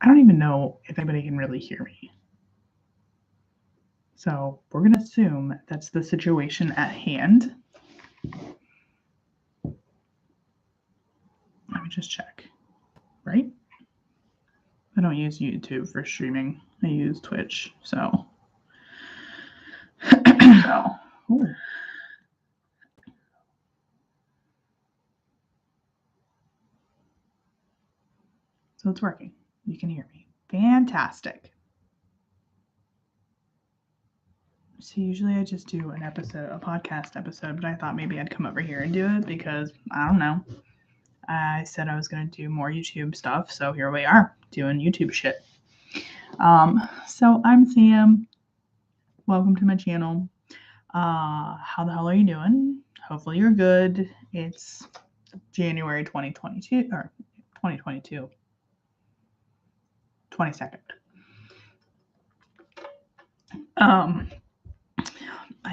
I don't even know if anybody can really hear me. So we're going to assume that's the situation at hand. Let me just check. Right? I don't use YouTube for streaming. I use Twitch. So. Ooh. So it's working. You can hear me. Fantastic. So usually I just do a podcast episode, but I thought maybe I'd come over here and do it because I don't know. I said I was going to do more YouTube stuff, so here we are doing YouTube shit. So I'm Sam. Welcome to my channel. How the hell are you doing? Hopefully you're good. It's January 2022 or 2022. 22nd. I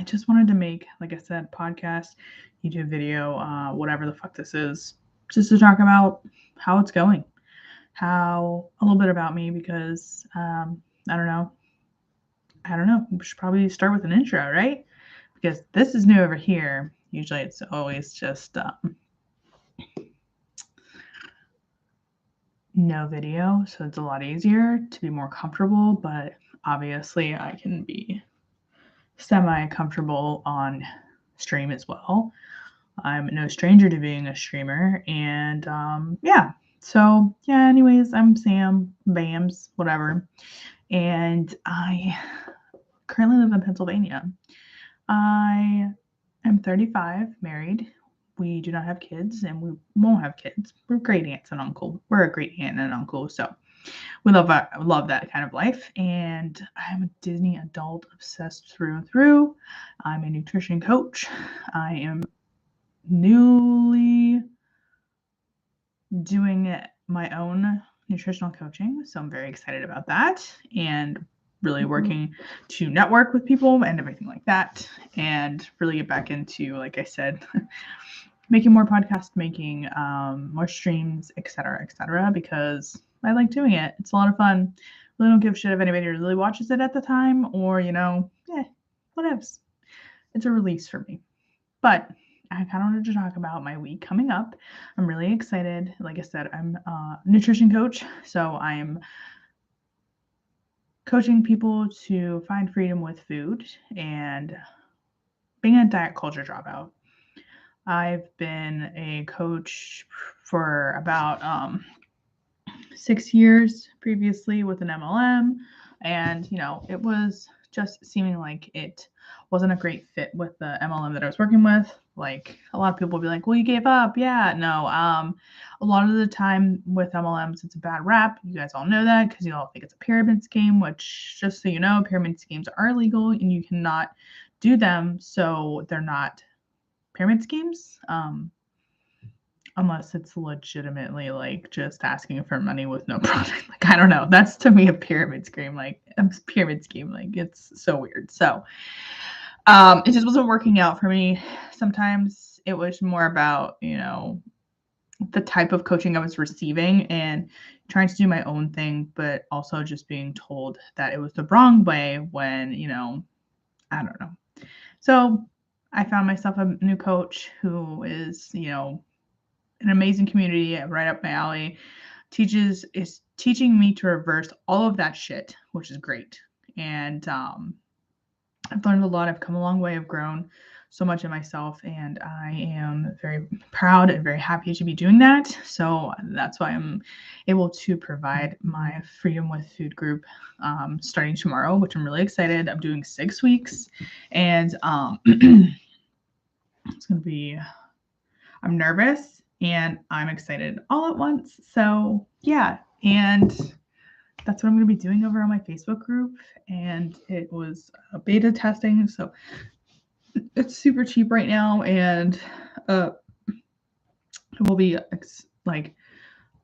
just wanted to make, like I said, podcast, YouTube video, whatever the fuck this is, just to talk about how it's going, a little bit about me, because I don't know. We should probably start with an intro, right? Because this is new over here. Usually it's always just no video, so it's a lot easier to be more comfortable, but obviously I can be semi-comfortable on stream as well. I'm no stranger to being a streamer, and anyways, I'm Sam Bams, whatever, and I currently live in Pennsylvania. I am 35, married. We do not have kids, and we won't have kids. We're great aunts and uncle. We're a great aunt and uncle, so we love that kind of life. And I'm a Disney adult obsessed through and through. I'm a nutrition coach. I am newly doing my own nutritional coaching, so I'm very excited about that, and really working to network with people and everything like that, and really get back into, like I said, making more podcasts, making more streams, etc., because I like doing it. It's a lot of fun. Really don't give a shit if anybody really watches it at the time, or whatevs. It's a release for me. But I kind of wanted to talk about my week coming up. I'm really excited. Like I said, I'm a nutrition coach, so I'm coaching people to find freedom with food and being a diet culture dropout. I've been a coach for about 6 years previously with an MLM, and it was just seeming like it wasn't a great fit with the MLM that I was working with. Like, a lot of people will be like, well, you gave up. Yeah, no. A lot of the time with MLMs, it's a bad rap. You guys all know that because you all think it's a pyramid scheme, which, just so you know, pyramid schemes are illegal and you cannot do them. So they're not pyramid schemes. Unless it's legitimately like just asking for money with no product. Like, I don't know. That's to me a pyramid scheme. Like, a pyramid scheme. Like, it's so weird. So it just wasn't working out for me. Sometimes it was more about, the type of coaching I was receiving and trying to do my own thing, but also just being told that it was the wrong way when, I don't know. So I found myself a new coach who is, an amazing community right up my alley, is teaching me to reverse all of that shit, which is great. And I've learned a lot. I've come a long way. I've grown so much in myself, and I am very proud and very happy to be doing that. So that's why I'm able to provide my Freedom with Food group starting tomorrow, which I'm really excited. I'm doing 6 weeks, and it's going to be, I'm nervous and I'm excited all at once. So yeah, and that's what I'm going to be doing over on my Facebook group. And it was a beta testing, so it's super cheap right now, and it will be like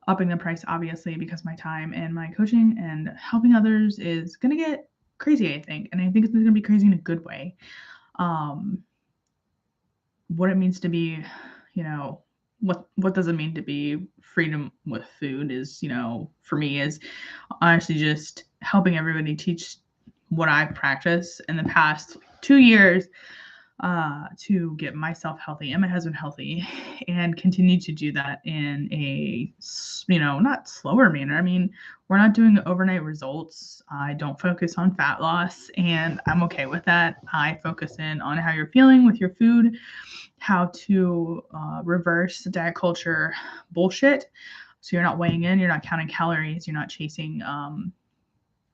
upping the price, obviously, because my time and my coaching and helping others is going to get crazy, I think. And I think it's going to be crazy in a good way. What it means to be, what does it mean to be freedom with food is, for me is honestly just helping everybody teach what I've practiced in the past 2 years to get myself healthy and my husband healthy and continue to do that in a, not slower manner. I mean, we're not doing overnight results. I don't focus on fat loss, and I'm okay with that. I focus in on how you're feeling with your food, how to reverse diet culture bullshit. So you're not weighing in, you're not counting calories, you're not chasing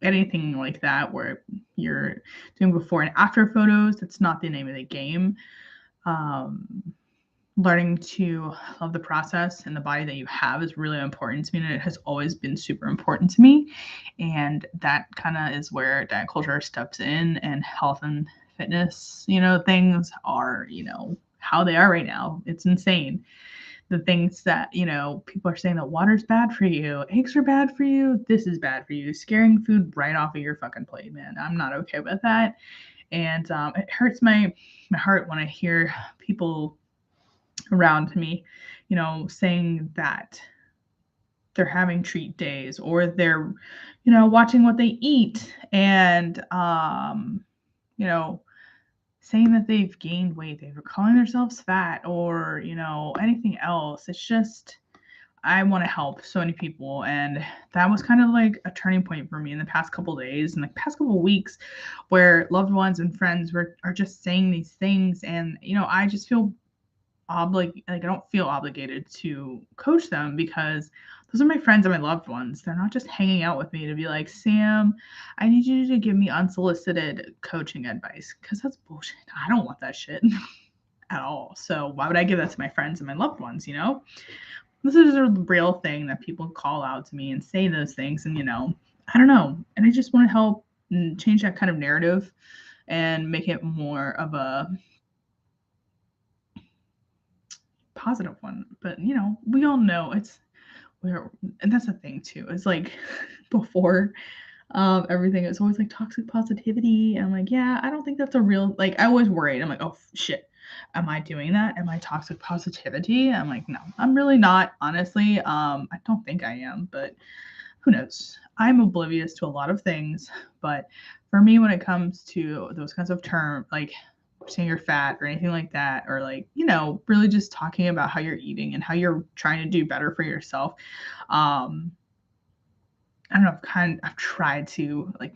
anything like that where you're doing before and after photos. That's not the name of the game. Um, Learning to love the process and the body that you have is really important to me, and it has always been super important to me. And that kind of is where diet culture steps in, and health and fitness, things are, how they are right now. It's insane. The things that, people are saying that water's bad for you, eggs are bad for you, this is bad for you, scaring food right off of your fucking plate, man. I'm not okay with that. And it hurts my heart when I hear people around me, saying that they're having treat days, or they're, watching what they eat, and you know, saying that they've gained weight, they're calling themselves fat, or, anything else. It's just, I want to help so many people. And that was kind of like a turning point for me in the past couple days and the past couple weeks, where loved ones and friends are just saying these things. And, I just feel I don't feel obligated to coach them, because those are my friends and my loved ones. They're not just hanging out with me to be like, Sam, I need you to give me unsolicited coaching advice, because that's bullshit. I don't want that shit at all. So why would I give that to my friends and my loved ones? This is a real thing that people call out to me and say those things, and I don't know. And I just want to help change that kind of narrative and make it more of a positive one. But we all know and that's the thing too. It's like before everything, it's always like toxic positivity. And I'm like, yeah, I don't think that's a real, like, I always worried. I'm like, oh shit, am I doing that? Am I toxic positivity? I'm like, no, I'm really not, honestly. I don't think I am, but who knows? I'm oblivious to a lot of things, but for me, when it comes to those kinds of terms, like saying you're fat or anything like that, or like, really just talking about how you're eating and how you're trying to do better for yourself. I don't know, I've tried to like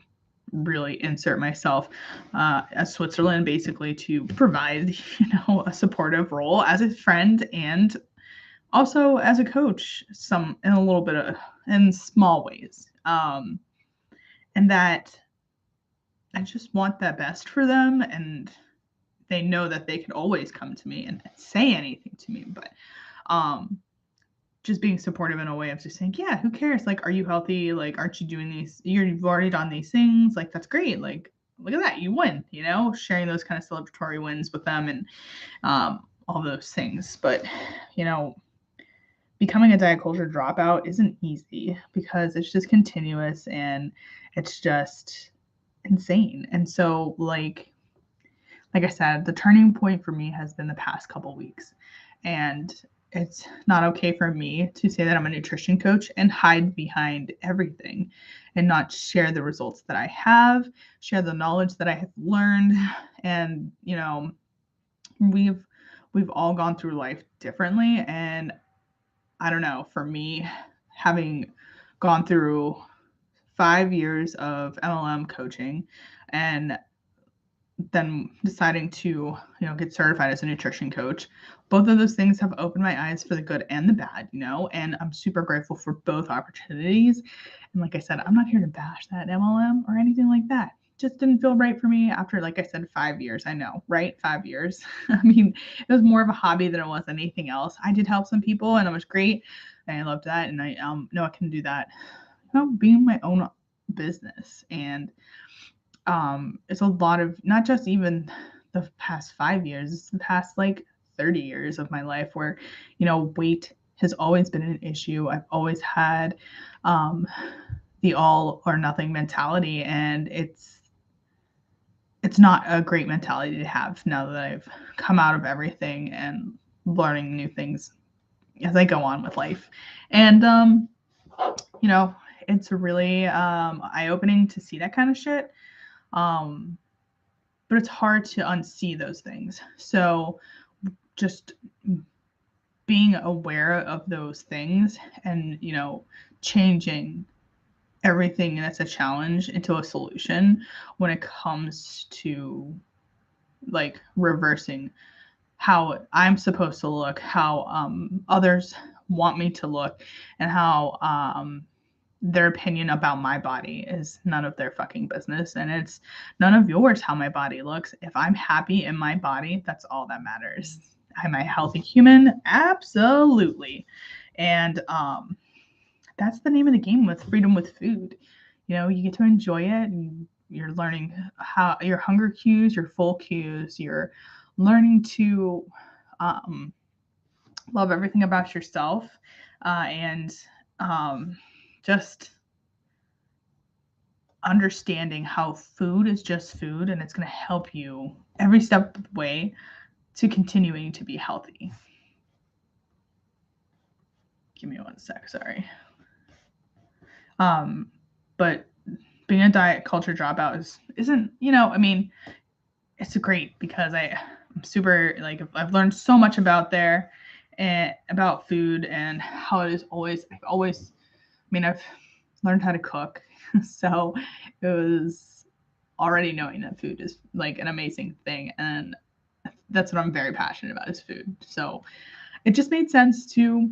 really insert myself as Switzerland, basically to provide, a supportive role as a friend and also as a coach, some in a little bit of in small ways. And that I just want that best for them, and they know that they can always come to me and say anything to me. But just being supportive in a way of just saying, yeah, who cares? Like, are you healthy? Like, aren't you doing these? You've already done these things. Like, that's great. Like, look at that, you win. Sharing those kind of celebratory wins with them, and all those things. But becoming a diet culture dropout isn't easy, because it's just continuous and it's just insane. And so, like I said, the turning point for me has been the past couple weeks. And it's not okay for me to say that I'm a nutrition coach and hide behind everything and not share the results that I have, share the knowledge that I have learned. And, we've all gone through life differently. And I don't know, for me, having gone through 5 years of MLM coaching and then deciding to, get certified as a nutrition coach, both of those things have opened my eyes for the good and the bad, and I'm super grateful for both opportunities. And like I said, I'm not here to bash that MLM or anything like that. Just didn't feel right for me after, like I said, 5 years. I know, right? 5 years. I mean, it was more of a hobby than it was anything else. I did help some people, and it was great, and I loved that. And I know I can do that, being my own business. And it's a lot of, not just even the past 5 years, it's the past like 30 years of my life where, weight has always been an issue. I've always had the all or nothing mentality, and it's not a great mentality to have now that I've come out of everything and learning new things as I go on with life. And you know, it's really eye-opening to see that kind of shit. But it's hard to unsee those things. So just being aware of those things and, you know, changing everything that's a challenge into a solution when it comes to like reversing how I'm supposed to look, how others want me to look, and how their opinion about my body is none of their fucking business. And it's none of yours how my body looks. If I'm happy in my body, that's all that matters. Am I a healthy human? Absolutely. And that's the name of the game with freedom with food. You know, you get to enjoy it, and you're learning how your hunger cues, your full cues, you're learning to love everything about yourself, and just understanding how food is just food and it's going to help you every step of the way to continuing to be healthy. Give me one sec, sorry. But being a diet culture dropout isn't, you know, I mean, it's great because I'm super, like, I've learned so much about there and about food and how it is always, I've learned how to cook. So it was already knowing that food is like an amazing thing. And that's what I'm very passionate about is food. So it just made sense to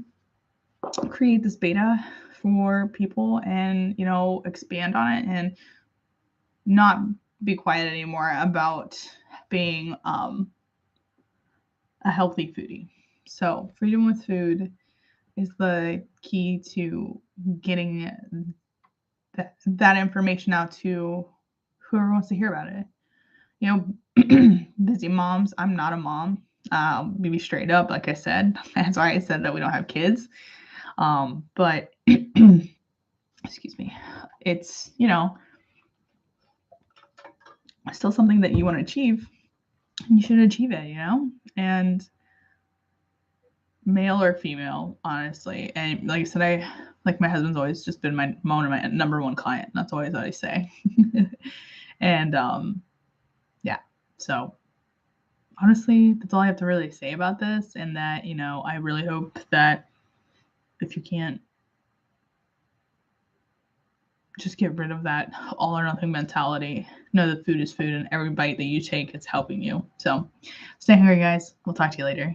create this beta for people and, you know, expand on it and not be quiet anymore about being a healthy foodie. So freedom with food is the key to getting that information out to whoever wants to hear about it. You know, busy moms. I'm not a mom. Maybe straight up, like I said. That's why I said that we don't have kids. But excuse me. It's, you know, still something that you want to achieve. You should achieve it, you know? And male or female, honestly. And like I said, like my husband's always just been my number one client. That's always what I say. And yeah. So honestly, that's all I have to really say about this. And that, you know, I really hope that if you can't, just get rid of that all or nothing mentality. Know that food is food and every bite that you take is helping you. So stay hungry, guys. We'll talk to you later.